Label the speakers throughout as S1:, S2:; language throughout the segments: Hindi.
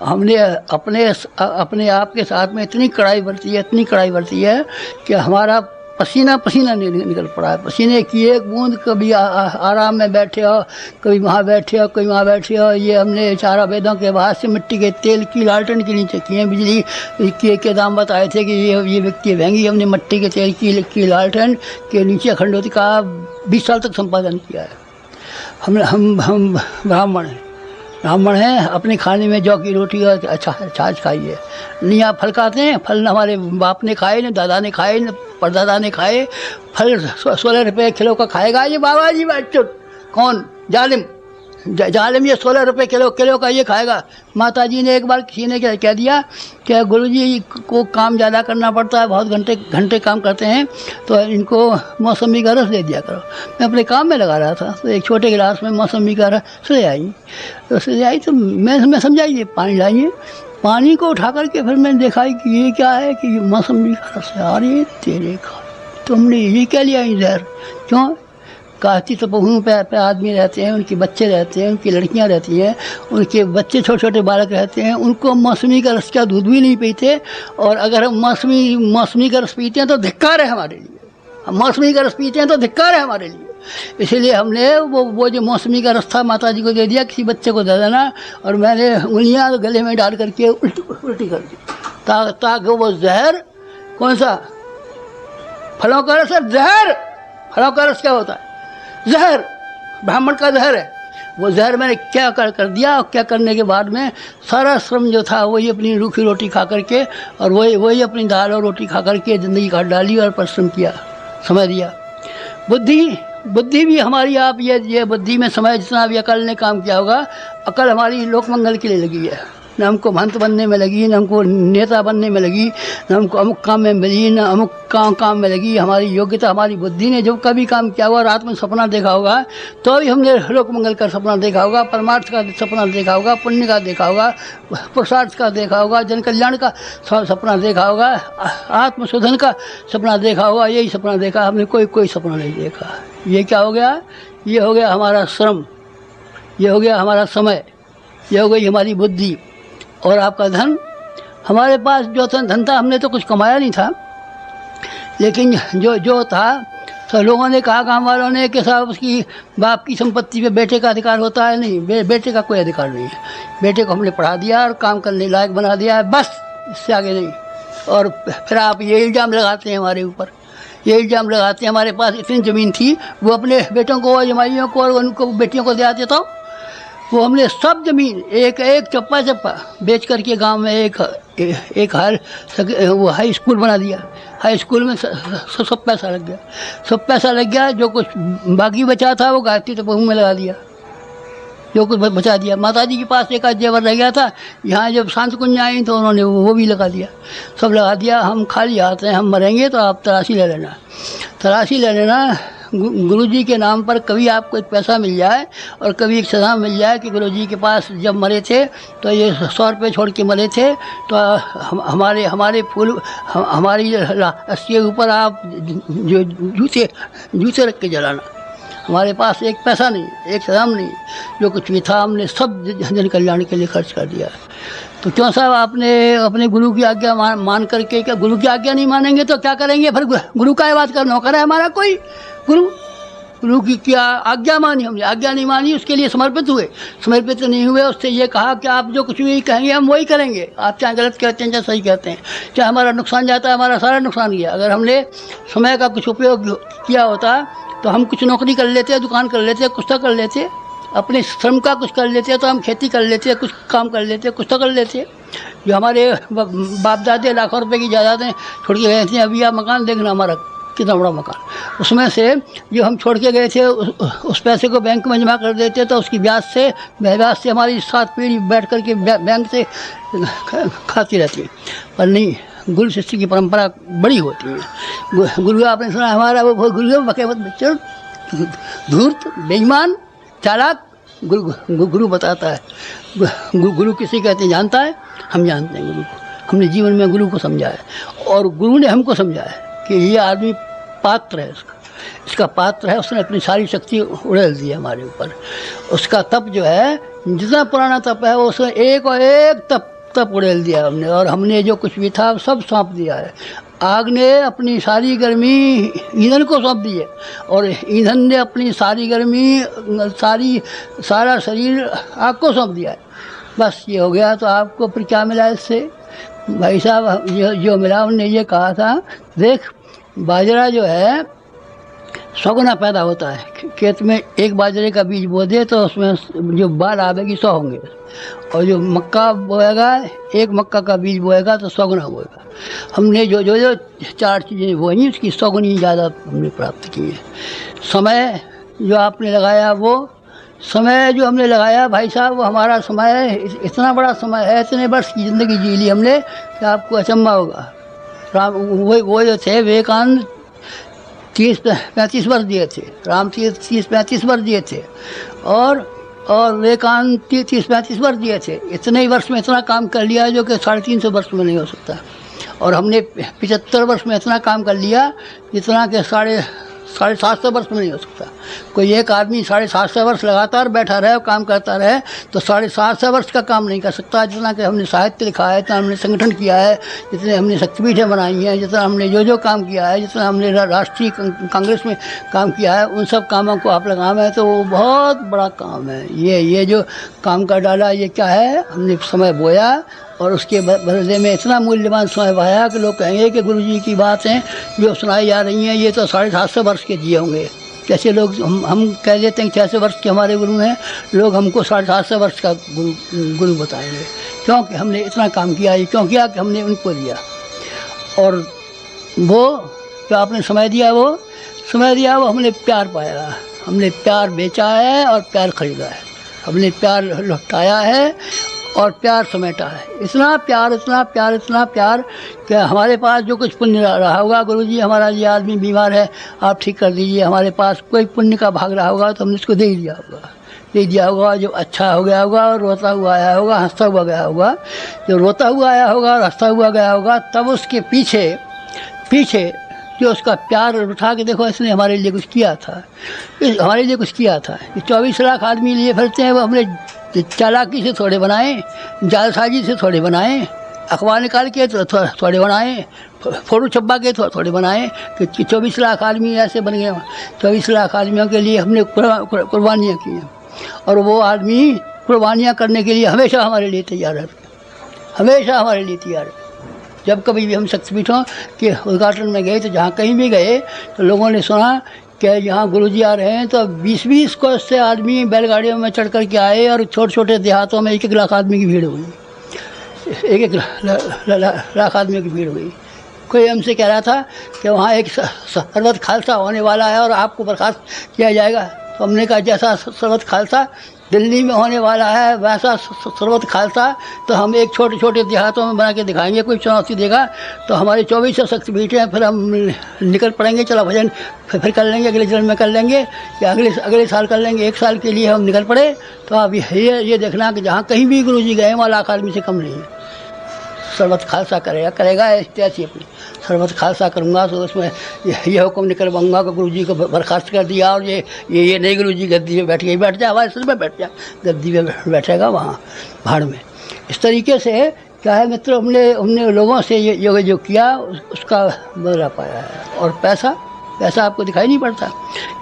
S1: हमने अपने आप के साथ में इतनी कड़ाई बरती है कि हमारा पसीना पसीना निकल पड़ा है। पसीने की एक बूंद, कभी आराम में बैठे हो, कभी वहाँ बैठे हो, कभी वहाँ बैठे हो। ये हमने चारों वेदों के बाद से मिट्टी के तेल की लालटेन के नीचे किए। बिजली के दाम बताए थे कि ये व्यक्ति महंगी। हमने मिट्टी के तेल की लालटेन के नीचे अखंड ज्योति का 20 साल तक संपादन किया है। हम ब्राह्मण हैं। अपने खाने में जौ की रोटी और छाछ खाइए। नहीं आप फल खाते हैं? फल न हमारे बाप ने खाए, न दादा ने खाए, न परदादा ने खाए। फल 16 रुपये किलो का खाएगा ये बाबा जी? बच्चों कौन जालिम ये 16 रुपये किलो का ये खाएगा। माता जी ने एक बार किसी ने क्या कह दिया कि गुरुजी को काम ज़्यादा करना पड़ता है, बहुत घंटे काम करते हैं, तो इनको मौसमी का रस दे दिया करो। मैं अपने काम में लगा रहा था तो एक छोटे गिलास में मौसमी का रस ले आई तो मैं समझाइए पानी लाइए। पानी को उठा करके फिर मैंने देखा कि ये क्या है, कि मौसमी का रस है। अरे तेरे का तुमने ये क्या लिया इधर? क्यों? काशी तो बहुओं पे आदमी रहते हैं, उनके बच्चे रहते हैं, उनकी लड़कियां रहती हैं, उनके बच्चे छोटे छोटे बालक रहते हैं, उनको मौसमी का रस का दूध भी नहीं पीते। और अगर हम मौसमी का रस पीते हैं तो धिक्कार है हमारे लिए। हम मौसमी का रस पीते हैं तो धिक्कार है हमारे लिए। इसीलिए हमने वो जो मौसमी का रस था माता जी को दे दिया, किसी बच्चे को दे देना। और मैंने उंगलियाँ गले में डाल करके उल्टी कर दी ताकि वो जहर, कौन सा फलों का रस है? जहर। फलों का रस क्या होता है? जहर, ब्राह्मण का जहर है। वो जहर मैंने क्या कर दिया। और क्या करने के बाद में सारा श्रम जो था वही अपनी रूखी रोटी खा करके और वही अपनी दाल और रोटी खा करके ज़िंदगी काट डाली और परिश्रम किया, समय दिया। बुद्धि भी हमारी, आप ये बुद्धि में समय जितना भी अकल ने काम किया होगा, अकल हमारी लोक मंगल के लिए लगी है। न हमको महंत बनने में लगी, न हमको नेता बनने में लगी, न हमको अमुक काम में मिली, न अमुक काम में लगी। हमारी योग्यता, हमारी बुद्धि ने जो कभी काम किया होगा, रात में सपना देखा होगा तो भी हमने लोक मंगल का सपना देखा होगा, परमार्थ का सपना देखा होगा, पुण्य का देखा होगा, पुरुषार्थ का देखा होगा, जन कल्याण का सपना देखा होगा, आत्मशोधन का सपना देखा होगा। यही सपना देखा हमने, कोई सपना नहीं देखा। ये क्या हो गया? ये हो गया हमारा श्रम, ये हो गया हमारा समय, ये हो गई हमारी बुद्धि। और आपका धन, हमारे पास जो धन था हमने तो कुछ कमाया नहीं था, लेकिन जो था तो लोगों ने कहा, गाँव वालों ने, कि साहब उसकी बाप की संपत्ति पे बेटे का अधिकार होता है। नहीं, बेटे का कोई अधिकार नहीं है। बेटे को हमने पढ़ा दिया और काम करने लायक बना दिया है, बस, इससे आगे नहीं। और फिर आप ये इल्ज़ाम लगाते हैं हमारे ऊपर, ये इल्ज़ाम लगाते हैं हमारे पास इतनी ज़मीन थी, वो अपने बेटों को और जमाइयों को और उनको बेटियों को दे देता। वो हमने सब ज़मीन एक चप्पा बेच करके गांव में एक हाई स्कूल बना दिया। हाई स्कूल में सब पैसा लग गया। जो कुछ बाकी बचा था वो गायत्री तो बहू में लगा दिया, जो कुछ बचा दिया। माता जी के पास एक जेवर रह गया था, यहाँ जब शांत कुंज आई तो उन्होंने वो भी लगा दिया, सब लगा दिया। हम खाली हाथ हैं, हम मरेंगे तो आप तलाशी ले लेना। गुरुजी के नाम पर कभी आपको एक पैसा मिल जाए और कभी एक सदा मिल जाए कि गुरुजी के पास जब मरे थे तो ये 100 रुपये छोड़ के मरे थे, तो हमारे फूल, हमारी रस्सी के ऊपर आप जो जूते रख के जलाना। हमारे पास एक पैसा नहीं, एक सदाम नहीं, जो कुछ भी था हमने सब जन कल्याण के लिए खर्च कर दिया। तो क्यों साहब आपने अपने गुरु की आज्ञा मान करके, क्या गुरु की आज्ञा नहीं मानेंगे तो क्या करेंगे? फिर गुरु का बात का नौकर है हमारा कोई? गुरु की क्या आज्ञा मानी हमने? आज्ञा नहीं मानी, उसके लिए समर्पित नहीं हुए। उससे ये कहा कि आप जो कुछ भी कहेंगे हम वही करेंगे, आप चाहे गलत कहते हैं चाहे सही कहते हैं, चाहे हमारा नुकसान जाता है, हमारा सारा नुकसान गया। अगर हमने समय का कुछ उपयोग किया होता तो हम कुछ नौकरी कर लेते, दुकान कर लेते, कुछ तो कर लेते, अपने श्रम का कुछ कर लेते, तो हम खेती कर लेते, कुछ काम कर लेते, कुछ तो कर लेते। जो हमारे बाप दादे लाखों रुपए की जायदादें छोड़ के गए थे, अभी आप मकान देखना हमारा कितना बड़ा मकान, उसमें से जो हम छोड़ के गए थे उस पैसे को बैंक में जमा कर देते, तो उसकी ब्याज से हमारी 7 पीढ़ी बैठ कर के बैंक से खाती रहती है। पर नहीं, गुरु शिष्य की परंपरा बड़ी होती है। गुरु आपने सुना हमारा वो गुरु बकेवत बच्चों, धूर्त, बेईमान, चालाक, गुरु बताता है। गुरु किसे कहते हैं जानता है? हम जानते हैं गुरु को, हमने जीवन में गुरु को समझा है और गुरु ने हमको समझा है कि ये आदमी पात्र है, इसका पात्र है। उसने अपनी सारी शक्ति उड़ेल दी है हमारे ऊपर। उसका तप जो है, जितना पुराना तप है, उसमें एक और एक तप तब उड़ेल दिया हमने, और हमने जो कुछ भी था सब सौंप दिया है। आग ने अपनी सारी गर्मी ईंधन को सौंप दी है, और ईंधन ने अपनी सारी गर्मी सारा शरीर आग को सौंप दिया है। बस ये हो गया। तो आपको फिर क्या मिला इससे? भाई साहब जो मिला, उन्होंने ये कहा था, देख बाजरा जो है 100 गुना पैदा होता है। खेत में एक बाजरे का बीज बो दे तो उसमें जो बाल आवेगी 100 होंगे, और जो मक्का बोएगा, एक मक्का का बीज बोएगा तो 100 गुना बोएगा। हमने जो जो जो 4 चीज़ें बोई उसकी 100 गुनी ज़्यादा हमने प्राप्त की है। समय जो आपने लगाया, वो समय जो हमने लगाया भाई साहब, वो हमारा समय है, इतना बड़ा समय है, इतने वर्ष की ज़िंदगी जी ली हमने कि आपको अचंभा होगा। राम वो जो थे विवेकानंद 30-35 वर्ष दिए थे, राम 30-35 वर्ष दिए थे, और विवेकानंद 30-35 वर्ष दिए थे। इतने ही वर्ष में इतना काम कर लिया जो कि 350 वर्ष में नहीं हो सकता। और हमने 75 वर्ष में इतना काम कर लिया जितना कि 750 वर्ष में नहीं हो सकता। कोई एक आदमी 750 वर्ष लगातार बैठा रहे और काम करता रहे तो 750 वर्ष का काम नहीं कर सकता। जितना कि हमने साहित्य लिखा है, जितना हमने संगठन किया है, जितने हमने शक्तिपीठें बनाई हैं, जितना हमने जो काम किया है, जितना हमने राष्ट्रीय कांग्रेस में काम किया है, उन सब कामों को आप लगाएं तो वो बहुत बड़ा काम है। ये जो काम का डाला, ये क्या है? हमने समय बोया और उसके बदले में इतना मूल्यवान समय पाया कि लोग कहेंगे कि गुरुजी की बातें जो सुनाई जा रही हैं ये तो 750 वर्ष के जिए होंगे। कैसे लोग हम कह देते हैं कि 600 वर्ष के हमारे गुरु हैं, लोग हमको 750 वर्ष का गुरु बताएंगे, क्योंकि हमने इतना काम किया। ये क्यों किया? कि हमने उनको दिया। और वो जो आपने समय दिया, वो हमने प्यार पाया। हमने प्यार बेचा है और प्यार खरीदा है। हमने प्यार लौटाया है और प्यार समेटा है। इतना प्यार कि हमारे पास जो कुछ पुण्य रहा होगा, गुरुजी हमारा ये आदमी बीमार है, आप ठीक कर दीजिए, हमारे पास कोई पुण्य का भाग रहा होगा तो हमने उसको दे दिया होगा। जो अच्छा हो गया होगा और रोता हुआ आया होगा, हंसता हुआ गया होगा। जो रोता हुआ आया होगा और हंसता हुआ गया होगा, तब उसके पीछे जो उसका प्यार उठा के देखो, इसने हमारे लिए कुछ किया था, हमारे लिए कुछ किया था। 24 लाख आदमी लिए फिरते हैं, वो हमने चालाकी से थोड़े बनाए, जालसाजी से थोड़े बनाए, अखबार निकाल के थोड़े बनाए, फोटो छप्पा के थोड़े बनाए कि 24 लाख आदमी ऐसे बन गए। 24 लाख आदमियों के लिए हमने कुर्बानियाँ की हैं, और वो आदमी कुर्बानियाँ करने के लिए हमेशा हमारे लिए तैयार है, हमेशा हमारे लिए तैयार है। जब कभी भी हम शक्तिपीठों के उद्घाटन में गए तो जहाँ कहीं भी गए तो लोगों ने सुना कि यहाँ गुरुजी आ रहे हैं, तो 20-20 कोस से आदमी बैलगाड़ियों में चढ़ कर के आए, और छोटे छोटे देहातों में 1-1 लाख आदमी की भीड़ हुई, 1-1 लाख आदमी की भीड़ हुई। कोई हमसे कह रहा था कि वहाँ एक सरबत खालसा होने वाला है और आपको बर्खास्त किया जाएगा। तो हमने कहा जैसा सरबत खालसा दिल्ली में होने वाला है वैसा सरबत खालसा तो हम एक छोटे छोटे देहातों में बना के दिखाएंगे। कोई चुनौती देगा तो हमारी 24 शक्तिपीठ हैं, फिर हम निकल पड़ेंगे, चलो भजन फिर कर लेंगे, अगले जन्म में कर लेंगे या अगले साल कर लेंगे। 1 साल के लिए हम निकल पड़े। तो आप ये देखना कि जहाँ कहीं भी गुरुजी गए वहाँ लाख आदमी से कम नहीं है। सरबत खालसा करेगा ऐसी अपनी सरबत खालसा करूँगा तो उसमें ये हुक्म निकलवाऊँगा कि गुरुजी को बर्खास्त कर दिया, और ये नहीं गुरुजी गद्दी में बैठ जाए, हमारे सिर में बैठ जाए, गद्दी में बैठेगा वहाँ भाड़ में। इस तरीके से क्या है मित्रों, हमने लोगों से ये जो किया उसका बदला पाया है। और पैसा आपको दिखाई नहीं पड़ता।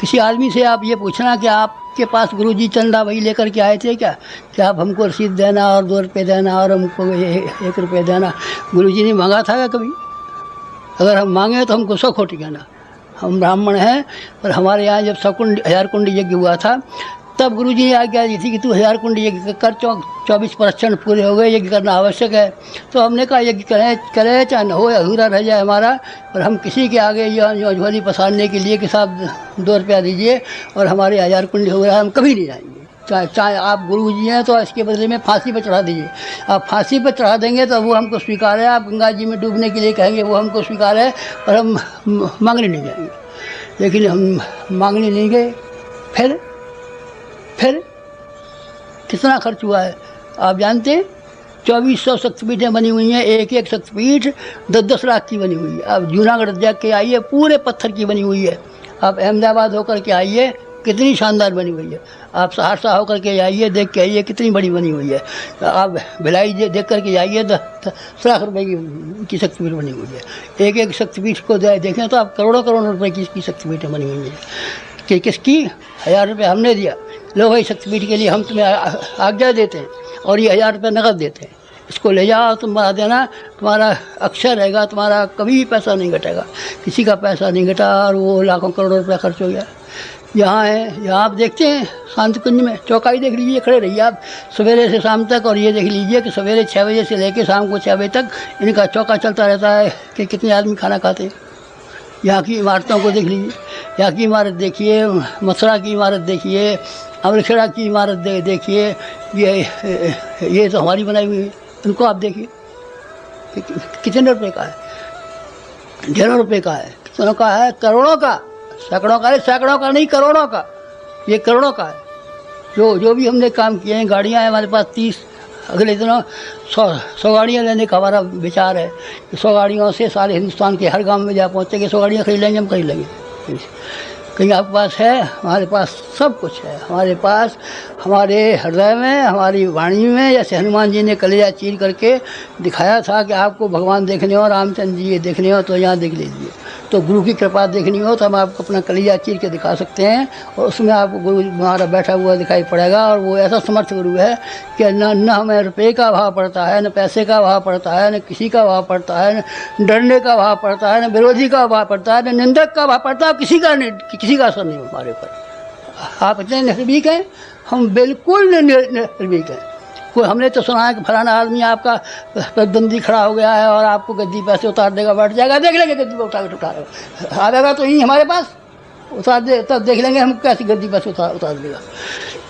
S1: किसी आदमी से आप ये पूछना कि आपके पास गुरुजी चंदा वही लेकर के आए थे क्या आप हमको रसीद देना और 2 रुपये देना और हमको 1 रुपये देना। गुरुजी ने मांगा था क्या कभी? अगर हम मांगे तो हमको 100 खोटी कहना। हम ब्राह्मण हैं, पर हमारे यहाँ जब 1000 कुंडी यज्ञ हुआ था तब गुरुजी ने आज्ञा दी थी कि तू 1000 कुंडी यज्ञ कर, 24 प्रदक्षिण पूरे हो गए, यज्ञ करना आवश्यक है। तो हमने कहा यज्ञ करें चाहे न हो, अधूरा रह जाए हमारा, और हम किसी के आगे ये झोली पसारने के लिए कि साहब 2 रुपया दीजिए और हमारे 1000 कुंडी हो रहा है, हम कभी नहीं जाएंगे। चाहे आप गुरुजी हैं तो इसके बदले में फांसी पर चढ़ा दीजिए। आप फांसी पर चढ़ा देंगे तो वो हमको स्वीकार है, आप गंगा जी में डूबने के लिए कहेंगे वो हमको स्वीकार है, पर हम मांगने नहीं जाएंगे। लेकिन हम मांगने नहीं गए। फिर कितना खर्च हुआ है आप जानते हैं? 2400 शक्तिपीठें बनी हुई हैं, एक शक्तिपीठ 10-10 लाख की बनी हुई है। आप जूनागढ़ जाके आइए, पूरे पत्थर की बनी हुई है। आप अहमदाबाद होकर के आइए, कितनी शानदार बनी हुई है। आप सहरसा होकर के आइए, देख के आइए कितनी बड़ी बनी हुई है। आप भिलाई देख कर के आइए, 10 लाख रुपए की शक्तिपीठ बनी हुई है। एक एक शक्तिपीठ को देखें तो आप करोड़ों करोड़ों रुपए की शक्तिपीठें बनी हुई है। कि किसकी? 1000 रुपये हमने दिया, लो भाई शक्तिपीठ के लिए हम तुम्हें आज्ञा देते हैं और ये 1000 रुपये नकद देते हैं, इसको ले जाओ, तुम बना देना, तुम्हारा अक्षर रहेगा, तुम्हारा कभी पैसा नहीं घटेगा। किसी का पैसा नहीं घटा और वो लाखों करोड़ों रुपया खर्च हो गया। यहाँ है, यहाँ आप देखते हैं शांति कुंज में चौकाई देख लीजिए, खड़े रहिए आप सवेरे से शाम तक, और ये देख लीजिए कि सवेरे 6 बजे से लेकर शाम को 6 बजे तक इनका चौका चलता रहता है कि कितने आदमी खाना खाते हैं। यहाँ की इमारतों को देख लीजिए, यहाँ की इमारत देखिए, मथुरा की इमारत देखिए, अमृतसर की इमारत देखिए, ये तो हमारी बनाई हुई है। उनको आप देखिए कितने रुपए का है, ढेरों रुपए का है, कितनों का है, करोड़ों का, सैकड़ों का, सैकड़ों का नहीं करोड़ों का, ये करोड़ों का है। जो भी हमने काम किए हैं, गाड़ियाँ हैं हमारे पास 30, अगले दिनों 100 गाड़ियाँ लेने का हमारा विचार है कि 100 गाड़ियों से सारे हिंदुस्तान के हर गांव में जा पहुँचेंगे। 100 गाड़ियाँ खरीद लेंगे, हम खरीद लेंगे। कहीं आपके पास है? हमारे पास सब कुछ है। हमारे पास, हमारे हृदय में, हमारी वाणी में, जैसे हनुमान जी ने कलेजा चीर करके दिखाया था कि आपको भगवान देखने हो, रामचंद्र जी ये देखने हो तो यहाँ देख लीजिए। तो गुरु की कृपा देखनी हो तो हम आपको अपना कलेजा चीर के दिखा सकते हैं, और उसमें आपको गुरु हमारा बैठा हुआ दिखाई पड़ेगा। और वो ऐसा समर्थ गुरु है कि न हमें रुपये का भाव पड़ता है, न पैसे का भाव पड़ता है, न किसी का भाव पड़ता है, न डरने का भाव पड़ता है, न विरोधी का भाव पड़ता है, न निंदक का भाव पड़ता है। किसी का असर नहीं हमारे पर। आप इतने निर्भीक हैं, हम बिल्कुल निर्भीक हैं। कोई हमने तो सुना है कि फलाना आदमी आपका प्रतिद्वंदी खड़ा हो गया है और आपको गद्दी पैसे उतार देगा, बैठ जाएगा, देख लेंगे गद्दी पर उतारेगा, आएगा तो यही हमारे पास उतार दे, तब देख लेंगे हम कैसी गद्दी पैसे उतार देगा।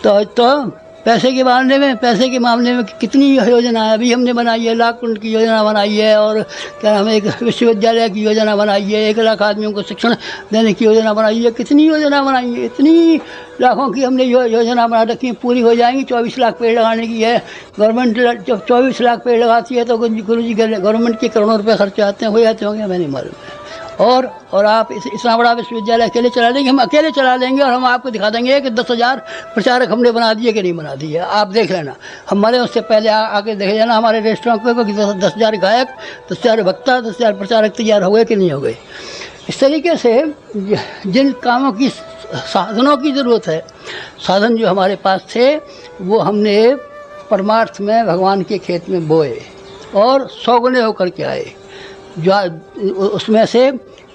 S1: तो पैसे के मामले में कितनी योजना है अभी हमने बनाई है। लाख कुंड की योजना बनाई है, और क्या नाम है, एक विश्वविद्यालय की योजना बनाई है, 1 लाख आदमियों को शिक्षण देने की योजना बनाई है। कितनी योजना बनाई है, इतनी लाखों की हमने योजना बना रखी, पूरी हो जाएंगी। 24 लाख पेड़ लगाने की है गवर्नमेंट। जब 24 लाख पेड़ लगाती है तो गुरु जी गवर्नमेंट के करोड़ों रुपये खर्च आते हैं, हो जाते होंगे, हमें नहीं मालूम है। और आप इतना बड़ा विश्वविद्यालय अकेले चला लेंगे? हम अकेले चला लेंगे, और हम आपको दिखा देंगे कि 10,000 प्रचारक हमने बना दिए कि नहीं बना दिए। आप देख लेना, हमारे उससे पहले आके देख लेना हमारे रेस्टोरेंट पे 10,000 गायक, 10,000 वक्ता, 10,000 प्रचारक तैयार हो गए कि नहीं हो गए। इस तरीके से जिन कामों की, साधनों की ज़रूरत है, साधन जो हमारे पास थे वो हमने परमार्थ में भगवान के खेत में बोए और 100 गुने होकर के आए। जो उसमें से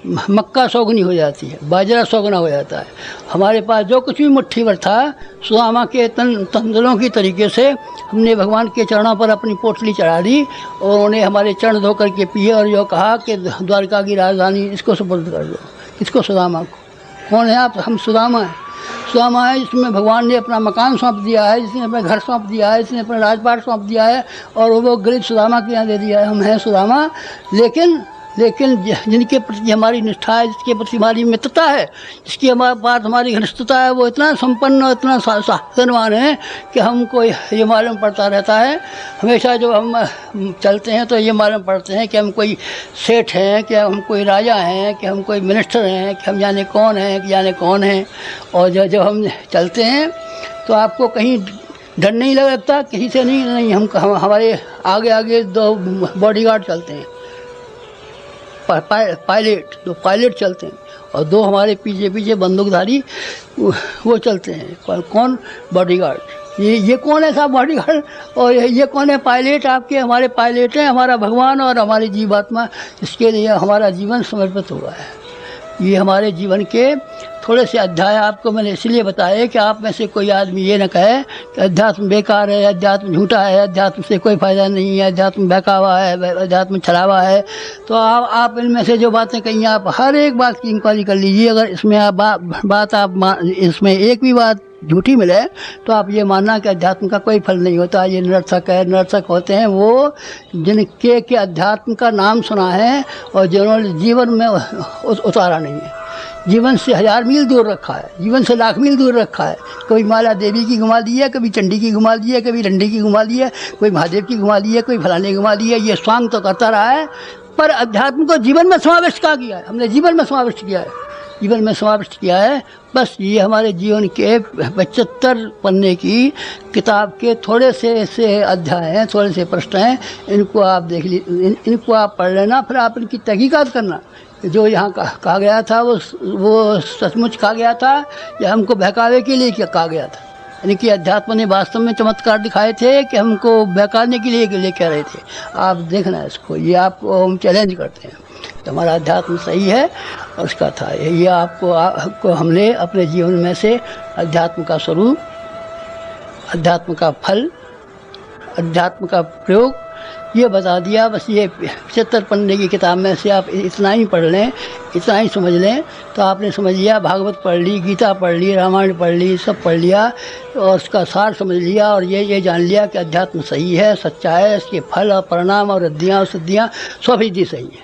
S1: मक्का 100 गुनी हो जाती है, बाजरा 100 गुना हो जाता है। हमारे पास जो कुछ भी मुट्ठी भर था, सुदामा के तंदुलों की तरीके से हमने भगवान के चरणों पर अपनी पोटली चढ़ा दी, और उन्हें हमारे चरण धो करके पिए, और जो कहा कि द्वारका की राजधानी इसको सुपुर्द कर दो। किसको? सुदामा को। कौन है आप? हम सुदामा हैं। सुदामा है जिसमें भगवान ने अपना मकान सौंप दिया है, जिसने अपना घर सौंप दिया है, जिसने अपना राजपाट सौंप दिया है, और वो गरीब सुदामा के यहाँ दे दिया है। हम हैं सुदामा, लेकिन जिनके प्रति हमारी निष्ठा है, जिसके प्रति हमारी मित्रता है, जिसकी हमारे पास हमारी घनिष्ठता है, वो इतना संपन्न और इतना साधनवान है कि हमको ये मालूम पड़ता रहता है। हमेशा जब हम चलते हैं तो ये मालूम पड़ते हैं कि हम कोई सेठ हैं, कि हम कोई राजा हैं, कि हम कोई मिनिस्टर हैं, कि हम जाने कौन हैं, कि जाने कौन हैं। और जब हम चलते हैं तो आपको कहीं डर नहीं लगता, किसी से नहीं। हम हमारे आगे आगे 2 बॉडीगार्ड चलते हैं, पायलट, 2 पायलट चलते हैं, और 2 हमारे पीछे पीछे बंदूकधारी वो चलते हैं। कौन? बॉडीगार्ड। ये कौन है साहब बॉडीगार्ड? और ये कौन है? पायलट। आपके हमारे पायलट हैं, हमारा भगवान और हमारी जीवात्मा, इसके लिए हमारा जीवन समर्पित हुआ है। ये हमारे जीवन के थोड़े से अध्याय आपको मैंने इसलिए बताए कि आप में से कोई आदमी ये न कहे कि अध्यात्म बेकार है, अध्यात्म झूठा है, अध्यात्म से कोई फ़ायदा नहीं है, अध्यात्म बहकावा है, अध्यात्म छलावा है। तो आप इनमें से जो बातें कही, आप हर एक बात की इंक्वायरी कर लीजिए। अगर इसमें आप इसमें एक भी बात झूठी मिले तो आप ये मानना कि अध्यात्म का कोई फल नहीं होता। ये निरर्थक है। निरर्थक होते हैं वो जिनके के अध्यात्म का नाम सुना है और जिन्होंने जीवन में उतारा नहीं है, जीवन से 1000 मील दूर रखा है, जीवन से लाख मील दूर रखा है। कभी माला देवी की घुमा दी है, कभी चंडी की घुमा दी है, कभी रंडी की घुमा दी है, कोई महादेव की घुमा दी है, कोई फलाने की घुमा दी है। ये स्वांग तो करता रहा है, पर अध्यात्म को जीवन में समाविष्ट किया है। हमने जीवन में समाविष्ट किया है। जीवन में समाविष्ट किया है। बस ये हमारे जीवन के 75 पन्ने की किताब के थोड़े से ऐसे अध्याय हैं, थोड़े से प्रश्न हैं, इनको आप देख इनको आप पढ़ लेना, फिर आप इनकी तहकीकात करना। जो यहाँ कहा गया था वो सचमुच कहा गया था या हमको बहकावे के लिए क्या कहा गया था? यानी कि अध्यात्म ने वास्तव में चमत्कार दिखाए थे कि हमको बहकाने के लिए कह रहे थे? आप देखना इसको, ये आपको हम चैलेंज करते हैं। तो हमारा अध्यात्म सही है और उसका था ये आपको हमने अपने जीवन में से अध्यात्म का स्वरूप, अध्यात्म का फल, अध्यात्म का प्रयोग ये बता दिया। बस ये 75 पन्ने की किताब में से आप इतना ही पढ़ लें, इतना ही समझ लें तो आपने समझ लिया। भागवत पढ़ ली, गीता पढ़ ली, रामायण पढ़ ली, सब पढ़ लिया और उसका सार समझ लिया और ये जान लिया कि अध्यात्म सही है, सच्चा है, इसके फल और परिणाम और रिद्धियाँ और सिद्धियाँ सब ही सही है।